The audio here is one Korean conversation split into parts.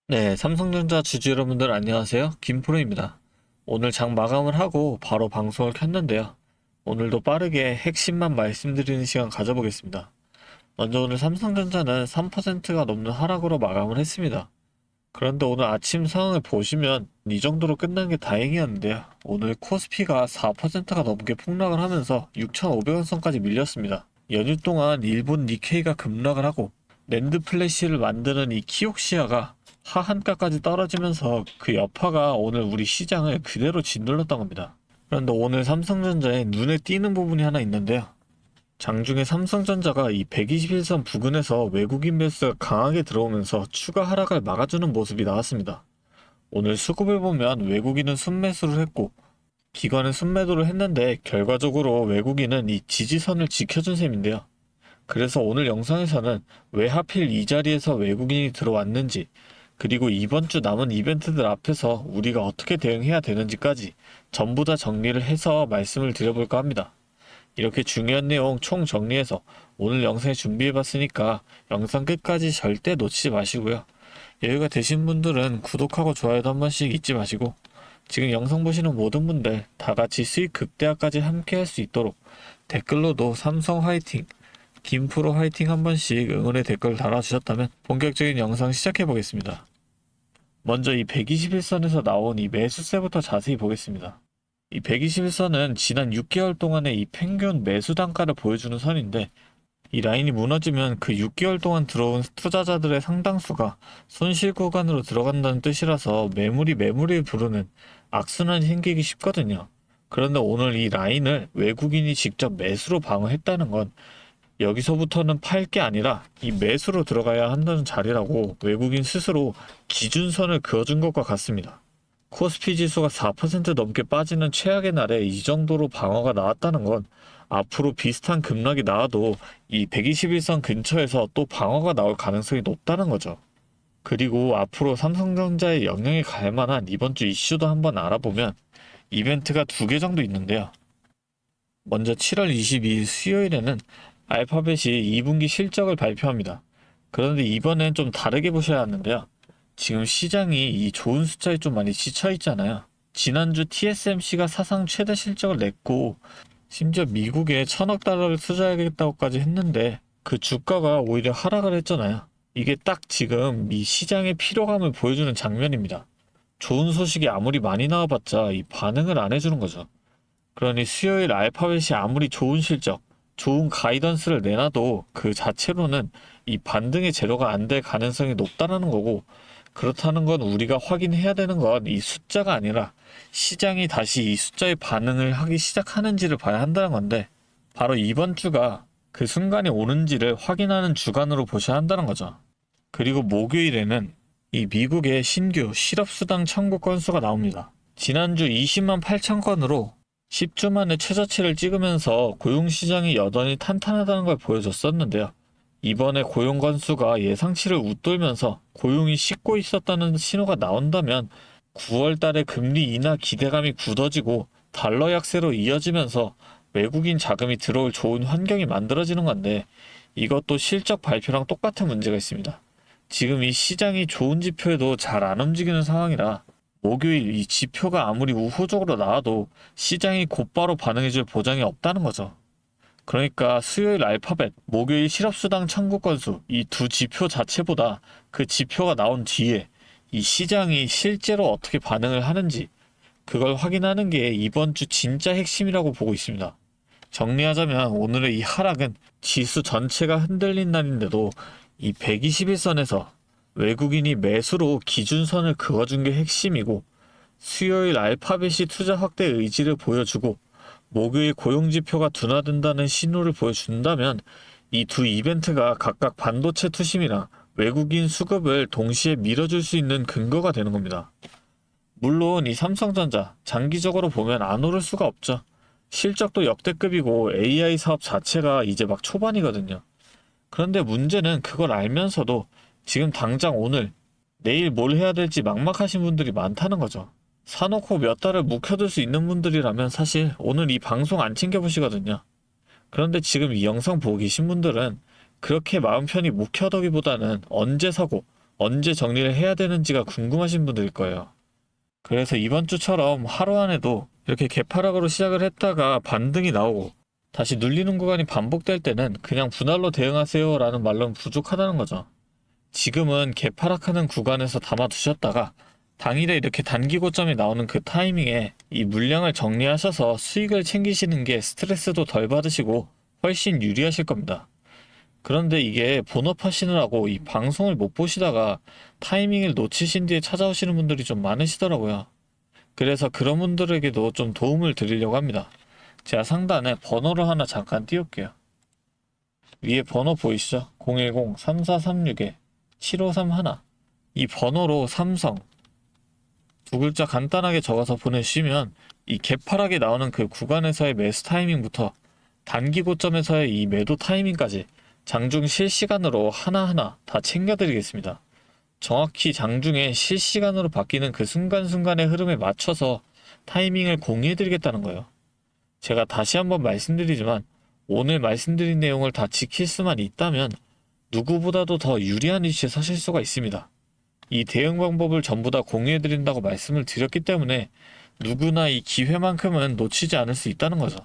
네, 삼성전자 주주 여러분들 안녕하세요. 김프로입니다. 오늘 장 마감을 하고 바로 방송을 켰는데요. 오늘도 빠르게 핵심만 말씀드리는 시간 가져보겠습니다. 먼저 오늘 삼성전자는 3%가 넘는 하락으로 마감을 했습니다. 그런데 오늘 아침 상황을 보시면 이 정도로 끝난 게 다행이었는데요. 오늘 코스피가 4%가 넘게 폭락을 하면서 6,500원 선까지 밀렸습니다. 연휴 동안 일본 니케이가 급락을 하고 낸드 플래시를 만드는 이 키옥시아가 하한가까지 떨어지면서 그 여파가 오늘 우리 시장을 그대로 짓눌렀던 겁니다. 그런데 오늘 삼성전자에 눈에 띄는 부분이 하나 있는데요. 장중에 삼성전자가 이 121선 부근에서 외국인 매수가 강하게 들어오면서 추가 하락을 막아주는 모습이 나왔습니다. 오늘 수급을 보면 외국인은 순매수를 했고 기관은 순매도를 했는데 결과적으로 외국인은 이 지지선을 지켜준 셈인데요. 그래서 오늘 영상에서는 왜 하필 이 자리에서 외국인이 들어왔는지, 그리고 이번 주 남은 이벤트들 앞에서 우리가 어떻게 대응해야 되는지까지 전부 다 정리를 해서 말씀을 드려볼까 합니다. 이렇게 중요한 내용 총 정리해서 오늘 영상에 준비해봤으니까 영상 끝까지 절대 놓치지 마시고요. 여유가 되신 분들은 구독하고 좋아요도 한 번씩 잊지 마시고, 지금 영상 보시는 모든 분들 다 같이 수익 극대화까지 함께 할 수 있도록 댓글로도 삼성 화이팅, 김프로 화이팅 한 번씩 응원의 댓글 달아주셨다면 본격적인 영상 시작해 보겠습니다. 먼저 이 121선에서 나온 이 매수세부터 자세히 보겠습니다. 이 121선은 지난 6개월 동안의 이 평균 매수 단가를 보여주는 선인데, 이 라인이 무너지면 그 6개월 동안 들어온 투자자들의 상당수가 손실 구간으로 들어간다는 뜻이라서 매물이 부르는 악순환이 생기기 쉽거든요. 그런데 오늘 이 라인을 외국인이 직접 매수로 방어했다는 건 여기서부터는 팔 게 아니라 이 매수로 들어가야 한다는 자리라고 외국인 스스로 기준선을 그어준 것과 같습니다. 코스피 지수가 4% 넘게 빠지는 최악의 날에 이 정도로 방어가 나왔다는 건 앞으로 비슷한 급락이 나와도 이 121선 근처에서 또 방어가 나올 가능성이 높다는 거죠. 그리고 앞으로 삼성전자에 영향이 갈 만한 이번 주 이슈도 한번 알아보면 이벤트가 두 개 정도 있는데요. 먼저 7월 22일 수요일에는 알파벳이 2분기 실적을 발표합니다. 그런데 이번엔 좀 다르게 보셔야 하는데요. 지금 시장이 이 좋은 숫자에 좀 많이 지쳐 있잖아요. 지난주 TSMC가 사상 최대 실적을 냈고 심지어 미국에 1,000억 달러를 투자하겠다고까지 했는데 그 주가가 오히려 하락을 했잖아요. 이게 딱 지금 이 시장의 피로감을 보여주는 장면입니다. 좋은 소식이 아무리 많이 나와봤자 이 반응을 안 해주는 거죠. 그러니 수요일 알파벳이 아무리 좋은 실적, 좋은 가이던스를 내놔도 그 자체로는 이 반등의 제로가 안 될 가능성이 높다라는 거고, 그렇다는 건 우리가 확인해야 되는 건 이 숫자가 아니라 시장이 다시 이 숫자에 반응을 하기 시작하는지를 봐야 한다는 건데, 바로 이번 주가 그 순간이 오는지를 확인하는 주간으로 보셔야 한다는 거죠. 그리고 목요일에는 이 미국의 신규 실업수당 청구 건수가 나옵니다. 지난주 20만 8천 건으로 10주 만에 최저치를 찍으면서 고용시장이 여전히 탄탄하다는 걸 보여줬었는데요. 이번에 고용 건수가 예상치를 웃돌면서 고용이 식고 있었다는 신호가 나온다면 9월 달에 금리 인하 기대감이 굳어지고 달러 약세로 이어지면서 외국인 자금이 들어올 좋은 환경이 만들어지는 건데, 이것도 실적 발표랑 똑같은 문제가 있습니다. 지금 이 시장이 좋은 지표에도 잘 안 움직이는 상황이라 목요일 이 지표가 아무리 우호적으로 나와도 시장이 곧바로 반응해줄 보장이 없다는 거죠. 그러니까 수요일 알파벳, 목요일 실업수당 청구 건수 이 두 지표 자체보다 그 지표가 나온 뒤에 이 시장이 실제로 어떻게 반응을 하는지 그걸 확인하는 게 이번 주 진짜 핵심이라고 보고 있습니다. 정리하자면 오늘의 이 하락은 지수 전체가 흔들린 날인데도 이 121선에서 외국인이 매수로 기준선을 그어준 게 핵심이고, 수요일 알파벳이 투자 확대 의지를 보여주고 목요일 고용지표가 둔화된다는 신호를 보여준다면 이 두 이벤트가 각각 반도체 투심이나 외국인 수급을 동시에 밀어줄 수 있는 근거가 되는 겁니다. 물론 이 삼성전자 장기적으로 보면 안 오를 수가 없죠. 실적도 역대급이고 AI 사업 자체가 이제 막 초반이거든요. 그런데 문제는 그걸 알면서도 지금 당장 오늘, 내일 뭘 해야 될지 막막하신 분들이 많다는 거죠. 사놓고 몇 달을 묵혀둘 수 있는 분들이라면 사실 오늘 이 방송 안 챙겨보시거든요. 그런데 지금 이 영상 보고 계신 분들은 그렇게 마음 편히 묵혀두기보다는 언제 사고 언제 정리를 해야 되는지가 궁금하신 분들일 거예요. 그래서 이번 주처럼 하루 안에도 이렇게 개파락으로 시작을 했다가 반등이 나오고 다시 눌리는 구간이 반복될 때는 그냥 분할로 대응하세요 라는 말로는 부족하다는 거죠. 지금은 개파락하는 구간에서 담아두셨다가 당일에 이렇게 단기 고점이 나오는 그 타이밍에 이 물량을 정리하셔서 수익을 챙기시는 게 스트레스도 덜 받으시고 훨씬 유리하실 겁니다. 그런데 이게 본업하시느라고 이 방송을 못 보시다가 타이밍을 놓치신 뒤에 찾아오시는 분들이 좀 많으시더라고요. 그래서 그런 분들에게도 좀 도움을 드리려고 합니다. 제가 상단에 번호를 하나 잠깐 띄울게요. 위에 번호 보이시죠? 010-3436-7531. 이 번호로 삼성 두 글자 간단하게 적어서 보내주시면 이 개파락이 나오는 그 구간에서의 매수 타이밍부터 단기 고점에서의 이 매도 타이밍까지 장중 실시간으로 하나하나 다 챙겨드리겠습니다. 정확히 장중에 실시간으로 바뀌는 그 순간순간의 흐름에 맞춰서 타이밍을 공유해드리겠다는 거예요. 제가 다시 한번 말씀드리지만 오늘 말씀드린 내용을 다 지킬 수만 있다면 누구보다도 더 유리한 위치에 서실 수가 있습니다. 이 대응 방법을 전부 다 공유해드린다고 말씀을 드렸기 때문에 누구나 이 기회만큼은 놓치지 않을 수 있다는 거죠.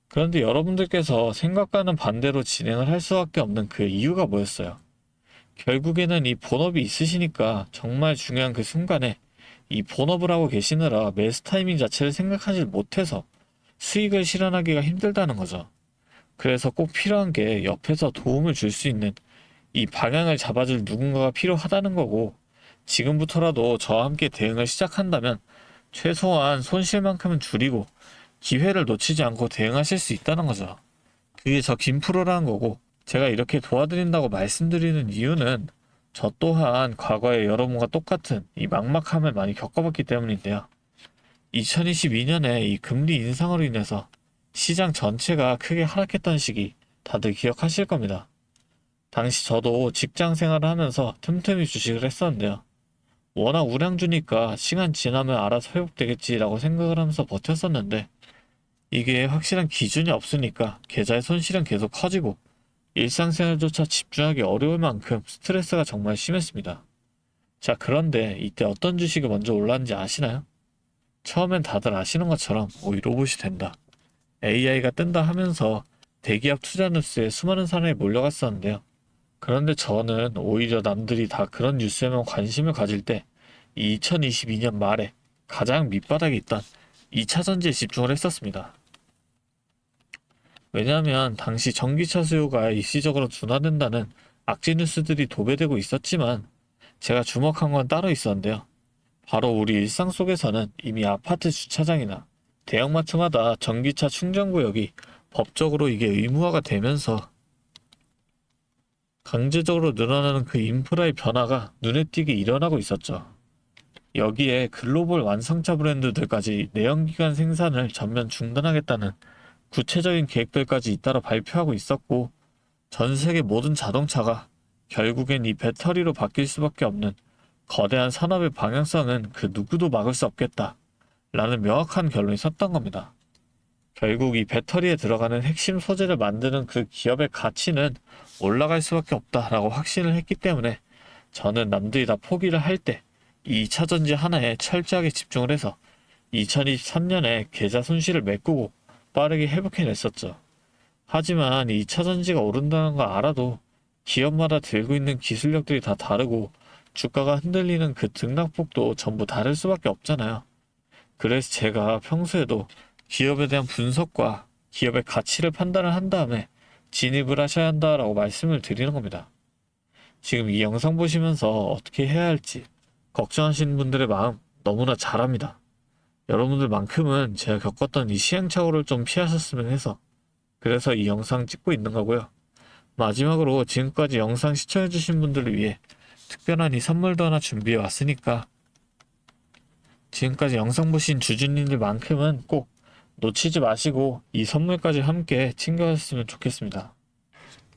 그런데 여러분들께서 생각과는 반대로 진행을 할 수밖에 없는 그 이유가 뭐였어요? 결국에는 이 본업이 있으시니까 정말 중요한 그 순간에 이 본업을 하고 계시느라 매수 타이밍 자체를 생각하지 못해서 수익을 실현하기가 힘들다는 거죠. 그래서 꼭 필요한 게 옆에서 도움을 줄 수 있는 이 방향을 잡아줄 누군가가 필요하다는 거고, 지금부터라도 저와 함께 대응을 시작한다면 최소한 손실만큼은 줄이고 기회를 놓치지 않고 대응하실 수 있다는 거죠. 그게 저 김프로라는 거고, 제가 이렇게 도와드린다고 말씀드리는 이유는 저 또한 과거에 여러분과 똑같은 이 막막함을 많이 겪어봤기 때문인데요. 2022년에 이 금리 인상으로 인해서 시장 전체가 크게 하락했던 시기 다들 기억하실 겁니다. 당시 저도 직장 생활을 하면서 틈틈이 주식을 했었는데요. 워낙 우량주니까 시간 지나면 알아서 회복되겠지라고 생각을 하면서 버텼었는데, 이게 확실한 기준이 없으니까 계좌의 손실은 계속 커지고 일상생활조차 집중하기 어려울 만큼 스트레스가 정말 심했습니다. 자, 그런데 이때 어떤 주식이 먼저 올랐는지 아시나요? 처음엔 다들 아시는 것처럼 이 로봇이 된다, AI가 뜬다 하면서 대기업 투자 뉴스에 수많은 사람이 몰려갔었는데요. 그런데 저는 오히려 남들이 다 그런 뉴스에만 관심을 가질 때 2022년 말에 가장 밑바닥에 있던 2차 전지에 집중을 했었습니다. 왜냐하면 당시 전기차 수요가 일시적으로 둔화된다는 악재 뉴스들이 도배되고 있었지만 제가 주목한 건 따로 있었는데요. 바로 우리 일상 속에서는 이미 아파트 주차장이나 대형마트마다 전기차 충전구역이 법적으로 이게 의무화가 되면서 강제적으로 늘어나는 그 인프라의 변화가 눈에 띄게 일어나고 있었죠. 여기에 글로벌 완성차 브랜드들까지 내연기관 생산을 전면 중단하겠다는 구체적인 계획들까지 잇따라 발표하고 있었고, 전 세계 모든 자동차가 결국엔 이 배터리로 바뀔 수밖에 없는 거대한 산업의 방향성은 그 누구도 막을 수 없겠다 라는 명확한 결론이 섰던 겁니다. 결국 이 배터리에 들어가는 핵심 소재를 만드는 그 기업의 가치는 올라갈 수밖에 없다라고 확신을 했기 때문에 저는 남들이 다 포기를 할 때 이 2차 전지 하나에 철저하게 집중을 해서 2023년에 계좌 손실을 메꾸고 빠르게 회복해냈었죠. 하지만 이 2차 전지가 오른다는 걸 알아도 기업마다 들고 있는 기술력들이 다 다르고 주가가 흔들리는 그 등락폭도 전부 다를 수밖에 없잖아요. 그래서 제가 평소에도 기업에 대한 분석과 기업의 가치를 판단을 한 다음에 진입을 하셔야 한다라고 말씀을 드리는 겁니다. 지금 이 영상 보시면서 어떻게 해야 할지 걱정하시는 분들의 마음 너무나 잘 압니다. 여러분들만큼은 제가 겪었던 이 시행착오를 좀 피하셨으면 해서 그래서 이 영상 찍고 있는 거고요. 마지막으로 지금까지 영상 시청해주신 분들을 위해 특별한 이 선물도 하나 준비해 왔으니까 지금까지 영상 보신 주주님들만큼은 꼭 놓치지 마시고 이 선물까지 함께 챙겨가셨으면 좋겠습니다.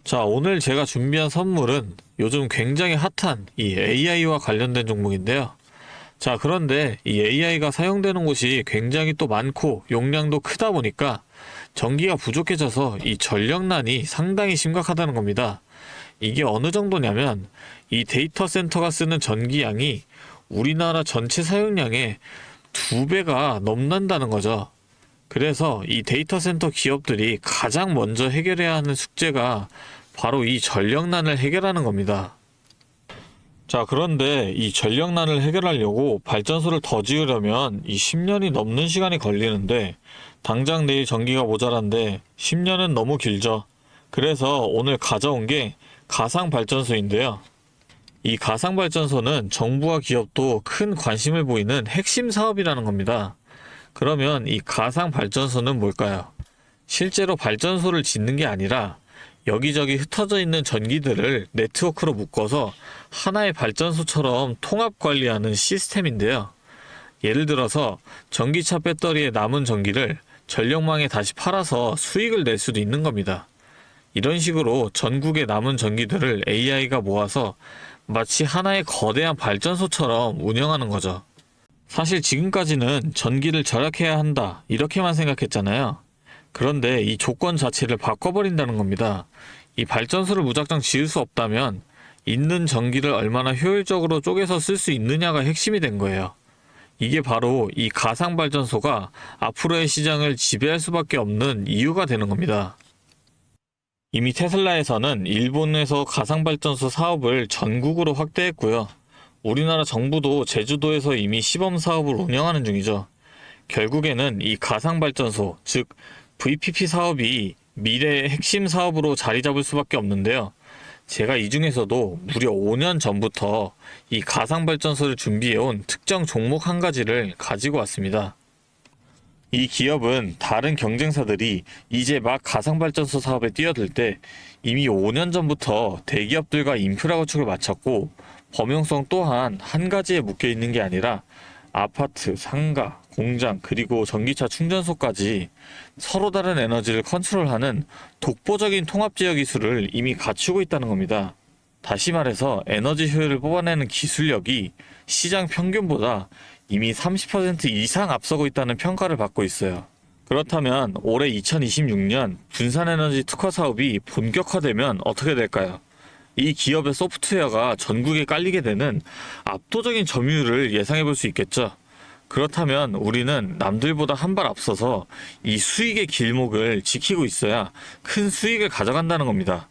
자, 오늘 제가 준비한 선물은 요즘 굉장히 핫한 이 AI와 관련된 종목인데요. 자, 그런데 이 AI가 사용되는 곳이 굉장히 또 많고 용량도 크다 보니까 전기가 부족해져서 이 전력난이 상당히 심각하다는 겁니다. 이게 어느 정도냐면 이 데이터 센터가 쓰는 전기량이 우리나라 전체 사용량의 2배가 넘는다는 거죠. 그래서 이 데이터 센터 기업들이 가장 먼저 해결해야 하는 숙제가 바로 이 전력난을 해결하는 겁니다. 자, 그런데 이 전력난을 해결하려고 발전소를 더 지으려면 이 10년이 넘는 시간이 걸리는데 당장 내일 전기가 모자란데 10년은 너무 길죠. 그래서 오늘 가져온 게 가상발전소인데요. 이 가상발전소는 정부와 기업도 큰 관심을 보이는 핵심 사업이라는 겁니다. 그러면 이 가상발전소는 뭘까요? 실제로 발전소를 짓는 게 아니라 여기저기 흩어져 있는 전기들을 네트워크로 묶어서 하나의 발전소처럼 통합 관리하는 시스템인데요. 예를 들어서 전기차 배터리에 남은 전기를 전력망에 다시 팔아서 수익을 낼 수도 있는 겁니다. 이런 식으로 전국의 남은 전기들을 AI가 모아서 마치 하나의 거대한 발전소처럼 운영하는 거죠. 사실 지금까지는 전기를 절약해야 한다 이렇게만 생각했잖아요. 그런데 이 조건 자체를 바꿔버린다는 겁니다. 이 발전소를 무작정 지을 수 없다면 있는 전기를 얼마나 효율적으로 쪼개서 쓸 수 있느냐가 핵심이 된 거예요. 이게 바로 이 가상발전소가 앞으로의 시장을 지배할 수밖에 없는 이유가 되는 겁니다. 이미 테슬라에서는 일본에서 가상발전소 사업을 전국으로 확대했고요. 우리나라 정부도 제주도에서 이미 시범 사업을 운영하는 중이죠. 결국에는 이 가상발전소, 즉 VPP 사업이 미래의 핵심 사업으로 자리 잡을 수밖에 없는데요. 제가 이 중에서도 무려 5년 전부터 이 가상발전소를 준비해온 특정 종목 한 가지를 가지고 왔습니다. 이 기업은 다른 경쟁사들이 이제 막 가상발전소 사업에 뛰어들 때 이미 5년 전부터 대기업들과 인프라 구축을 마쳤고 범용성 또한 한 가지에 묶여 있는 게 아니라 아파트, 상가, 공장, 그리고 전기차 충전소까지 서로 다른 에너지를 컨트롤하는 독보적인 통합제어 기술을 이미 갖추고 있다는 겁니다. 다시 말해서 에너지 효율을 뽑아내는 기술력이 시장 평균보다 이미 30% 이상 앞서고 있다는 평가를 받고 있어요. 그렇다면 올해 2026년 분산에너지 특화 사업이 본격화되면 어떻게 될까요? 이 기업의 소프트웨어가 전국에 깔리게 되는 압도적인 점유율을 예상해 볼 수 있겠죠. 그렇다면 우리는 남들보다 한 발 앞서서 이 수익의 길목을 지키고 있어야 큰 수익을 가져간다는 겁니다.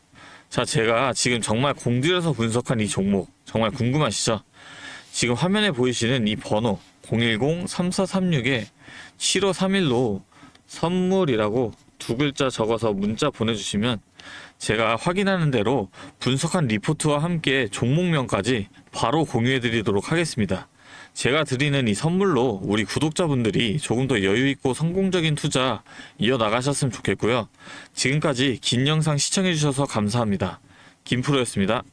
자, 제가 지금 정말 공들여서 분석한 이 종목 정말 궁금하시죠? 지금 화면에 보이시는 이 번호 010-3436-7531로 선물이라고 2글자 적어서 문자 보내주시면 제가 확인하는 대로 분석한 리포트와 함께 종목명까지 바로 공유해드리도록 하겠습니다. 제가 드리는 이 선물로 우리 구독자분들이 조금 더 여유있고 성공적인 투자 이어나가셨으면 좋겠고요. 지금까지 긴 영상 시청해주셔서 감사합니다. 김프로였습니다.